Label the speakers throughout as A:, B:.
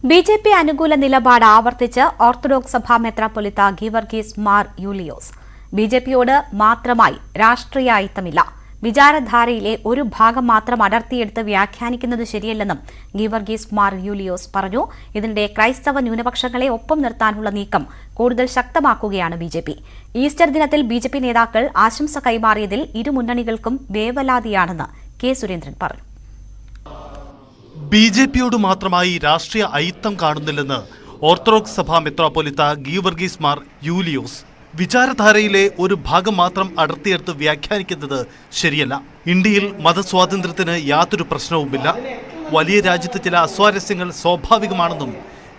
A: BJP അനുകൂല നിലപാട് ആവർത്തിച്ച് ഓർത്തഡോക്സ് സഭാ മെത്രാപ്പൊലീത്ത ഗീവർഗീസ് മാർ യൂലിയോസ്. ബിജെപിയോട് മാത്രമായി രാഷ്ട്രീയ അയിത്തമില്ല, വിചാരധാരയിലെ ഒരു ഭാഗം മാത്രം അടർത്തിയെടുത്ത് വ്യാഖ്യാനിക്കുന്നത് ശരിയല്ലെന്നും ഗീവർഗീസ് മാർ യൂലിയോസ് പറഞ്ഞു. ഇതിനിടെ ക്രൈസ്തവ ന്യൂനപക്ഷങ്ങളെ ഒപ്പം നിർത്താനുള്ള നീക്കം കൂടുതൽ ശക്തമാക്കുകയാണ് ബിജെപി. ഈസ്റ്റർ ദിനത്തിൽ ബിജെപി നേതാക്കൾ ആശംസ കൈമാറിയതിൽ ഇരുമുന്നണികൾക്കും വേവലാതിയാണെന്ന് കെ സുരേന്ദ്രൻ പറഞ്ഞു.
B: ബിജെപിയോട് മാത്രമായി രാഷ്ട്രീയ അയിത്തം കാണുന്നില്ലെന്ന് ഓർത്തഡോക്സ് സഭാ മെത്രാപ്പൊലീത്ത ഗീവർഗീസ് മാർ യൂലിയോസ്. വിചാരധാരയിലെ ഒരു ഭാഗം മാത്രം അടർത്തിയെടുത്ത് വ്യാഖ്യാനിക്കുന്നത് ശരിയല്ല. ഇന്ത്യയിൽ മതസ്വാതന്ത്ര്യത്തിന് യാതൊരു പ്രശ്നവുമില്ല. വലിയ രാജ്യത്ത് ചില അസ്വാരസ്യങ്ങൾ സ്വാഭാവികമാണെന്നും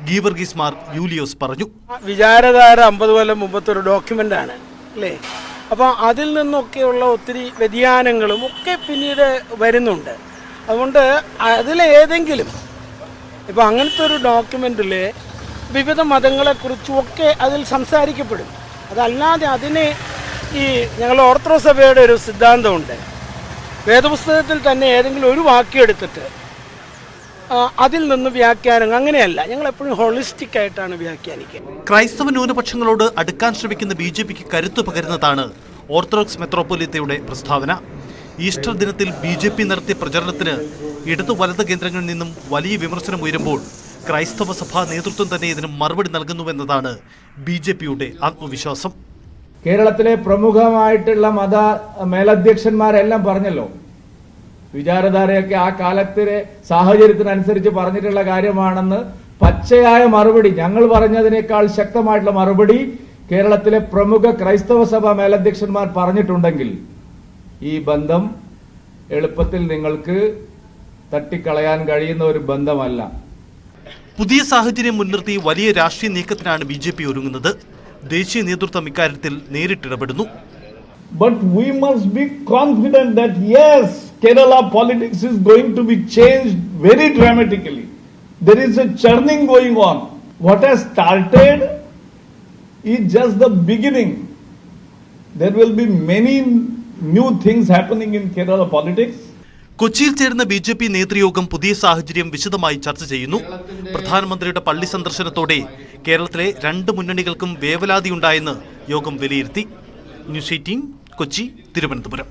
B: ഗീവർഗീസ് മാർ യൂലിയോസ് പറഞ്ഞു.
C: വിചാരധാര 50 കൊല്ലം മുമ്പത്തൊരു ഡോക്യുമെന്റ് ആണ് അല്ലേ? അപ്പോൾ അതിൽ നിന്നൊക്കെയുള്ള ഒത്തിരി വ്യതിയാനങ്ങളും ഒക്കെ പിന്നീട് വരുന്നുണ്ട്. അതുകൊണ്ട് അതിലേതെങ്കിലും ഇപ്പോൾ അങ്ങനത്തെ ഒരു ഡോക്യുമെന്റിൽ വിവിധ മതങ്ങളെക്കുറിച്ചുമൊക്കെ അതിൽ സംസാരിക്കപ്പെടും. അതല്ലാതെ അതിന് ഞങ്ങൾ ഓർത്തഡോക്സ് സഭയുടെ ഒരു സിദ്ധാന്തമുണ്ട്, വേദപുസ്തകത്തിൽ തന്നെ ഏതെങ്കിലും ഒരു വാക്യം എടുത്തിട്ട് അതിൽ നിന്ന് വ്യാഖ്യാനം അങ്ങനെയല്ല, ഞങ്ങൾ എപ്പോഴും ഹോളിസ്റ്റിക് ആയിട്ടാണ് വ്യാഖ്യാനിക്കുക.
B: ക്രൈസ്തവ ന്യൂനപക്ഷങ്ങളോട് അടുക്കാൻ ശ്രമിക്കുന്ന ബിജെപിക്ക് കരുത്തു പകരുന്നതാണ് ഓർത്തഡോക്സ് മെത്രാപ്പൊലീത്തയുടെ പ്രസ്താവന. ഈസ്റ്റർ ദിനത്തിൽ ബിജെപി നടത്തിയ പ്രചരണത്തിന് ഇടതു വലത് കേന്ദ്രങ്ങളിൽ നിന്നും വലിയ വിമർശനം ഉയരുമ്പോൾ ക്രൈസ്തവ സഭാ നേതൃത്വം തന്നെ ഇതിന് മറുപടി നൽകുന്നുവെന്നതാണ് ബിജെപിയുടെ ആത്മവിശ്വാസം.
D: കേരളത്തിലെ പ്രമുഖമായിട്ടുള്ള മത മേലധ്യക്ഷന്മാരെല്ലാം പറഞ്ഞല്ലോ, വിചാരധാരയൊക്കെ ആ കാലത്തിലെ സാഹചര്യത്തിനനുസരിച്ച് പറഞ്ഞിട്ടുള്ള കാര്യമാണെന്ന് പച്ചയായ മറുപടി, ഞങ്ങൾ പറഞ്ഞതിനേക്കാൾ ശക്തമായിട്ടുള്ള മറുപടി കേരളത്തിലെ പ്രമുഖ ക്രൈസ്തവ സഭാ മേലധ്യക്ഷന്മാർ പറഞ്ഞിട്ടുണ്ടെങ്കിൽ ഈ ബന്ധം എളുപ്പത്തിൽ നിങ്ങൾക്ക് തട്ടിക്കളയാൻ കഴിയുന്ന ഒരു ബന്ധമല്ല.
B: പുതിയ സാഹചര്യം മുൻനിർത്തി വലിയ രാഷ്ട്രീയ നീക്കത്തിനാണ് ബിജെപി ഒരുങ്ങുന്നത്. ദേശീയ നേതൃത്വം ഇക്കാര്യത്തിൽ നേരിട്ടിടപെടുന്നു.
E: But we must be confident that yes, Kerala politics is going to be changed very dramatically. There is a churning going on. What has started is just the beginning. There will be many new things happening in Kerala politics.
B: കൊച്ചിയിൽ ചേരുന്ന BJP നേതൃയോഗം പുതിയ സാഹചര്യം വിശദമായി ചർച്ച ചെയ്യുന്നു. പ്രധാനമന്ത്രിയുടെ പള്ളി സന്ദർശനത്തോടെ കേരളത്തിലെ 2 മുന്നണികൾക്കും വേവലാതിയുണ്ടായെന്ന് യോഗം വിലയിരുത്തി. ന്യൂസ് 18 കൊച്ചി, തിരുവനന്തപുരം.